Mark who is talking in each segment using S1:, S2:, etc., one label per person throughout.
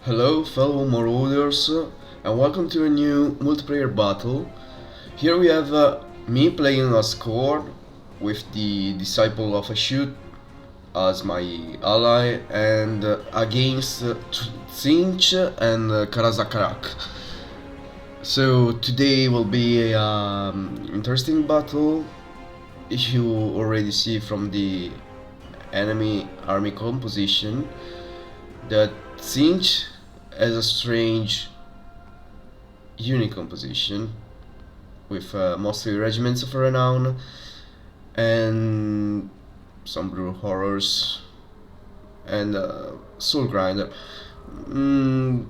S1: Hello fellow Marauders and welcome to a new multiplayer battle. Here we have me playing as Khorne with the Disciple of a Shoot as my ally and against Tzeentch and Karazakarak. So today will be a interesting battle. If you already see from the enemy army composition that Tzeentch has a strange unit composition with mostly regiments of renown and some Dwarf Warriors and Soul Grinder. Mm,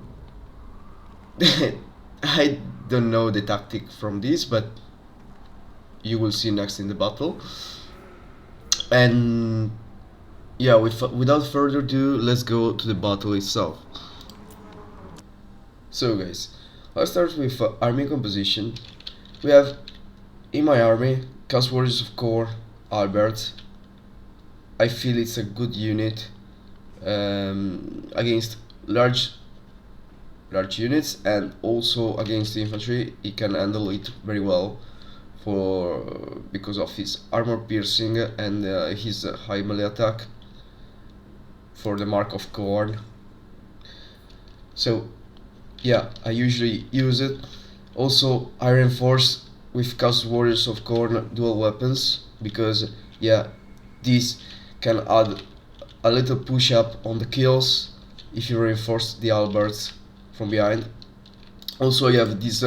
S1: I don't know the tactic from this, but you will see next in the battle. And yeah, without further ado, let's go to the battle itself. So guys, let's start with army composition. We have in my army Chaos Warriors of Khorne, Albert. I feel it's a good unit against large units, and also against the infantry. He can handle it very well because of his armor piercing and his high melee attack for the mark of Khorne. So yeah, I usually use it. Also, I reinforce with Chaos Warriors of Khorne dual weapons because yeah, this can add a little push up on the kills if you reinforce the Alberts from behind. Also, you have these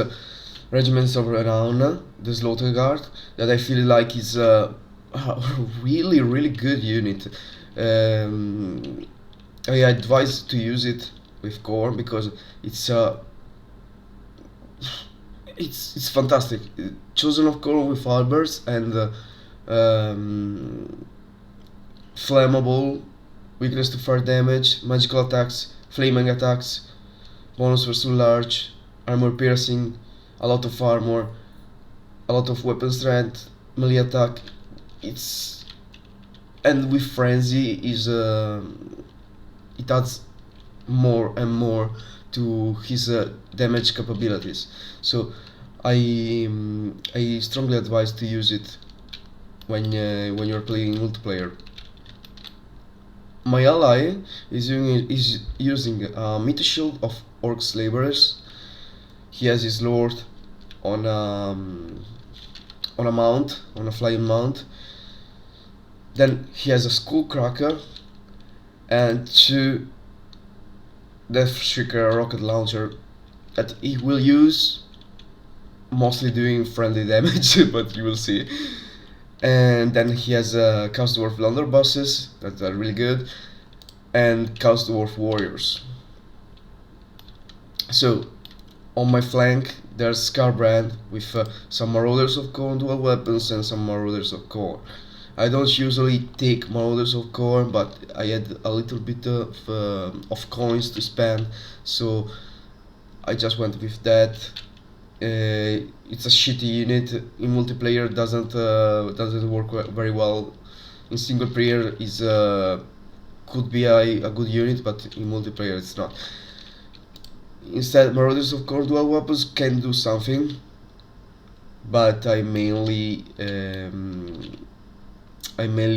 S1: regiments of renown, the Slaughter Guard, that I feel like is a really good unit. I advise to use it with Khorne because it's fantastic. Chosen of Khorne with Alberts and flammable, weakness to fire damage, magical attacks, flaming attacks, bonus versus large, armor piercing, a lot of armor, a lot of weapon strength, melee attack. It's and with frenzy is it adds more and more to his damage capabilities. So I strongly advise to use it when you're playing multiplayer. My ally is using a Meteor Shield of Orcs Laborers. He has his lord on a mount, on a flying mount. Then he has a Skullcracker and two Death Shrieker rocket launcher that he will use mostly doing friendly damage, but you will see. And then he has Chaos Dwarf Blunderbusses that are really good, and Chaos Dwarf Warriors. So on my flank there's Scarbrand with some Marauders of Khorne dual weapons and some Marauders of Khorne. I don't usually take Marauders of Khorne, but I had a little bit of coins to spend, so I just went with that. It's a shitty unit in multiplayer. Doesn't work very well. In single player is could be a good unit, but in multiplayer it's not. Instead, Marauders of Khorne dual weapons can do something, but I mainly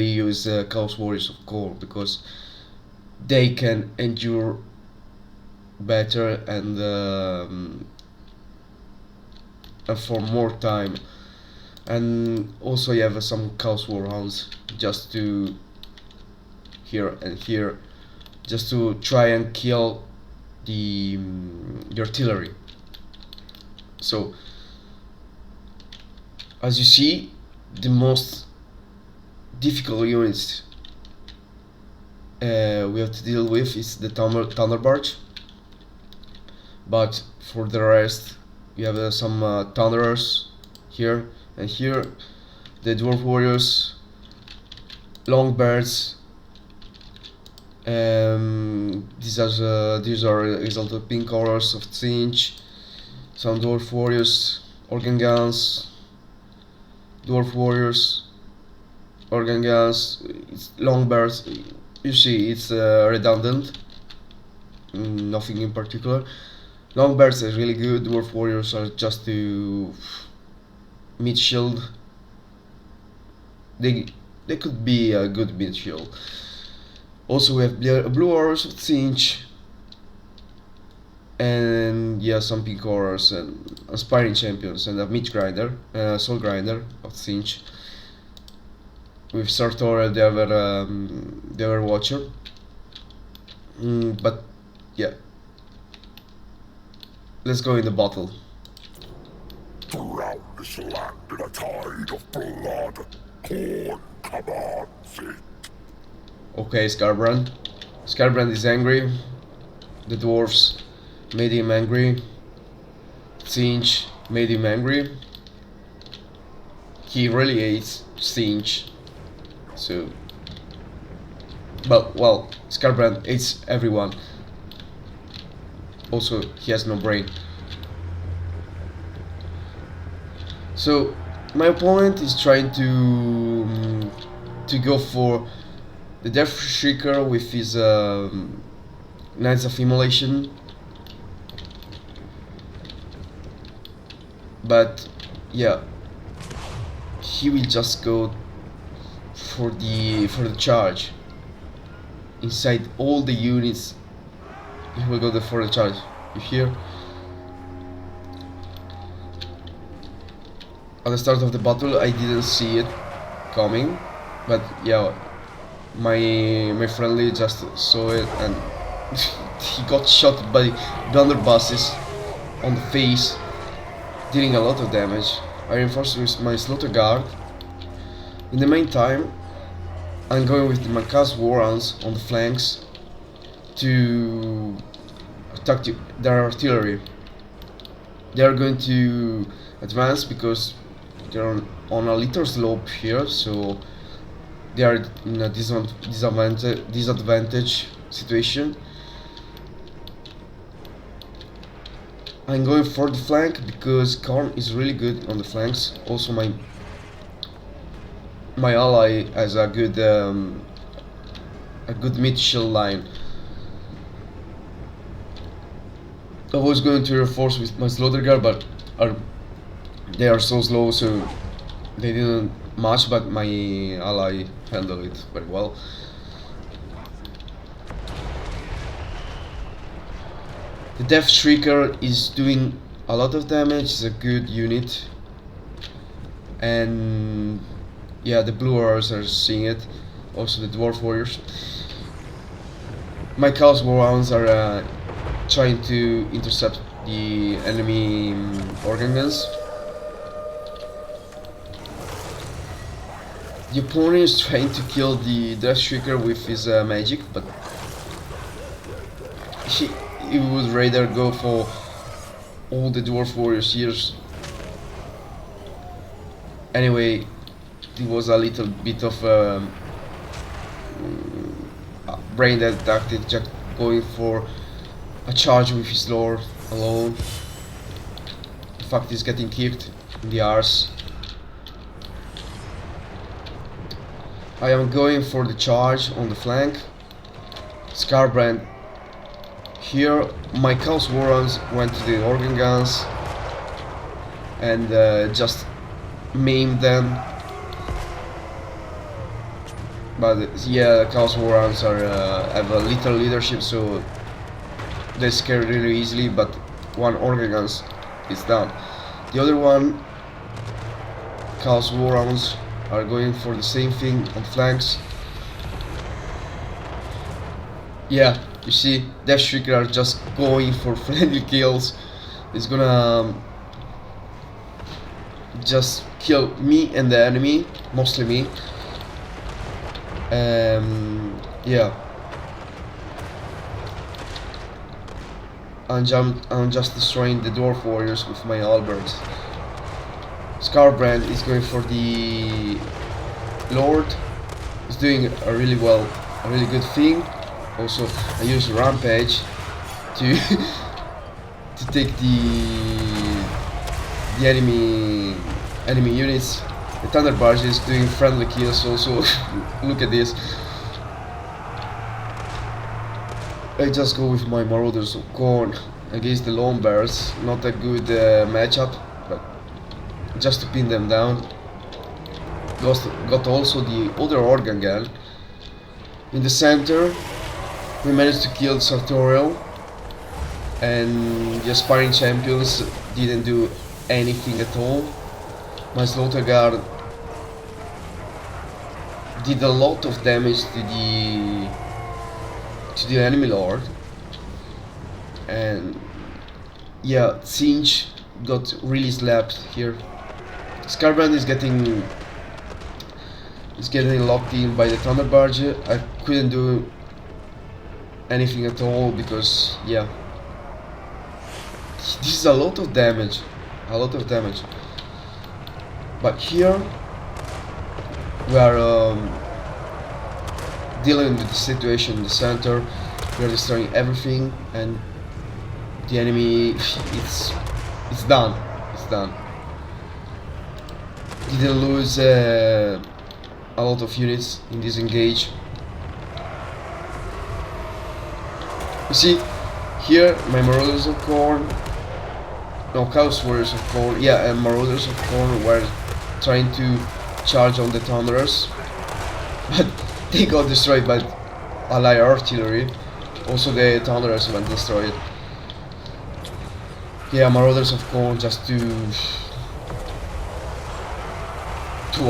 S1: use Chaos Warriors of Khorne because they can endure better and for more time. And also you have some Chaos Warhounds just to here and here, just to try and kill the artillery. So as you see, the most difficult units we have to deal with is the Thunder Barge, but for the rest you have some Thunderers here and here, the Dwarf Warriors, Longbirds. These are exalted pink colors of Tzeentch, some Dwarf Warriors, Organ Guns, Dwarf Warriors, Organ Guns, it's Longbirds. You see, it's redundant. nothing in particular. Longbirds are really good. Dwarf Warriors are just to mid shield. They could be a good mid shield. Also, we have Blue Horrors of Tzeentch, and yeah, some pink horrors and aspiring champions, and a mid grinder, soul grinder of Tzeentch. With Sartor, the other watcher. But yeah, let's go in the battle.
S2: Drown this land in a tide of blood. Khorne commands it.
S1: Okay, Skarbrand. Skarbrand is angry. The dwarves made him angry. Tzeentch made him angry. He really hates Tzeentch. So, well, Skarbrand hates everyone. Also, he has no brain. So, my opponent is trying to go for the Death Shrieker with his Knights of Immolation, but yeah, he will just go for the charge. Inside all the units, he will go for the charge. You hear? At the start of the battle, I didn't see it coming, but yeah, my friendly just saw it, and he got shot by blunderbusses on the face, dealing a lot of damage. I reinforced with my Slaughter Guard. In the meantime, I'm going with my Chaos Warhounds on the flanks to attack their artillery. They are going to advance because they're on a little slope here, so they are in a disadvantage situation. I'm going for the flank because Khorne is really good on the flanks. Also, my ally has a good mid shield line. I was going to reinforce with my Slaughter Guard, but they are so slow, so they didn't match, but my ally handled it very well. The Death Shrieker is doing a lot of damage, it's a good unit, and yeah, the Blue Horrors are seeing it, also the Dwarf Warriors. My Chaos Warhounds are trying to intercept the enemy organ guns. The opponent is trying to kill the Death Shrieker with his magic, but he would rather go for all the Dwarf Warriors here. Anyway, it was a little bit of brain dead tactic, just going for a charge with his lord alone. In fact, he's getting kicked in the arse. I am going for the charge on the flank. Skarbrand. Here, my Chaos Warhounds went to the organ guns and just maimed them. But yeah, Chaos Warhounds have a little leadership, so they scare really easily. But one organ guns is down. The other one, Chaos Warhounds, are going for the same thing on flanks. Yeah, you see, Death Shrieker are just going for friendly kills. It's gonna just kill me and the enemy, mostly me. Yeah, I'm just destroying the Dwarf Warriors with my halberds. Skarbrand is going for the Lord. He's doing a really good thing. Also, I use Rampage to to take the enemy units. The Thunder Barge is doing friendly kills also. Look at this. I just go with my Marauders of Khorne against the Lone Bears. Not a good matchup, but just to pin them down. Got also the other organ gun. In the center, we managed to kill Sartorial, and the aspiring champions didn't do anything at all. My Slaughter Guard did a lot of damage to the enemy lord, and yeah, Tzeentch got really slapped here. Scarbrand is getting locked in by the Thunder Barge. I couldn't do anything at all because yeah, this is a lot of damage, But here we are dealing with the situation in the center. We are destroying everything, and the enemy, it's done. Didn't lose a lot of units in this engage. You see, here my Marauders of Khorne, no, Chaos Warriors of Khorne, yeah, and Marauders of Khorne were trying to charge on the Thunderers, but they got destroyed by Ally artillery. Also the Thunderers went destroyed. Yeah, Marauders of Khorne just to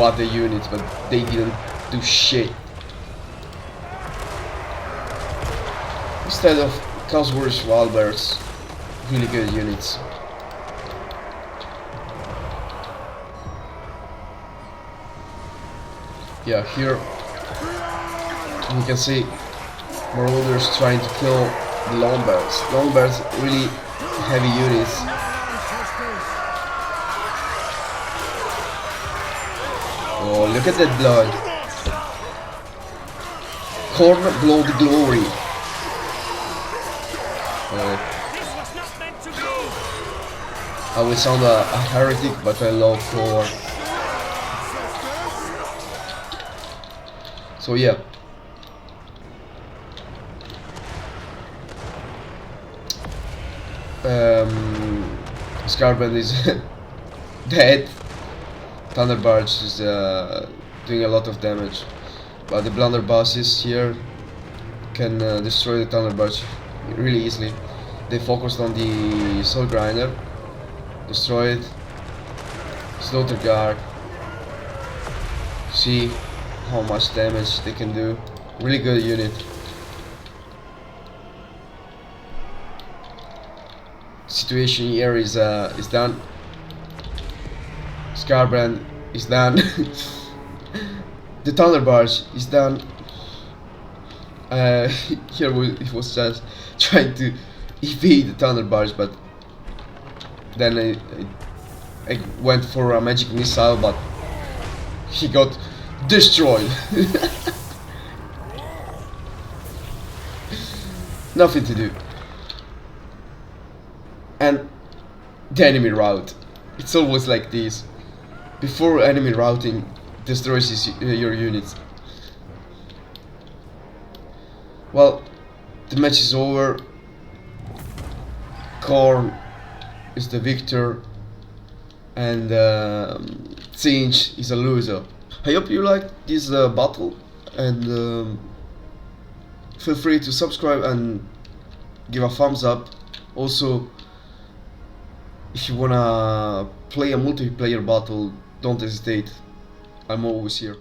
S1: add the units, but they didn't do shit. Instead of Chaos Warriors Valbers, really good units. Yeah, here we can see Marauders trying to kill the Longbears. Longbears really heavy units. Oh, look at that blood. Khorne Blood Glory. I will sound a heretic, but I love Khorne. So yeah. Scarbrand is dead. Thunder Barge is doing a lot of damage, but the blunderbusses here can destroy the Thunder Barge really easily. They focused on the Soul Grinder, destroy it. Slaughter Guard. See how much damage they can do. Really good unit. Situation here is done. Scarbrand is done. The Thunder Barge is done. Here it was just trying to evade the Thunder Barge, but then I went for a magic missile, but he got destroyed. Nothing to do. And the enemy route. It's always like this. Before enemy routing destroys your units. Well, the match is over. Khorne is the victor, and Tzeentch is a loser. I hope you liked this battle, and feel free to subscribe and give a thumbs up. Also, if you wanna play a multiplayer battle, don't hesitate. I'm always here.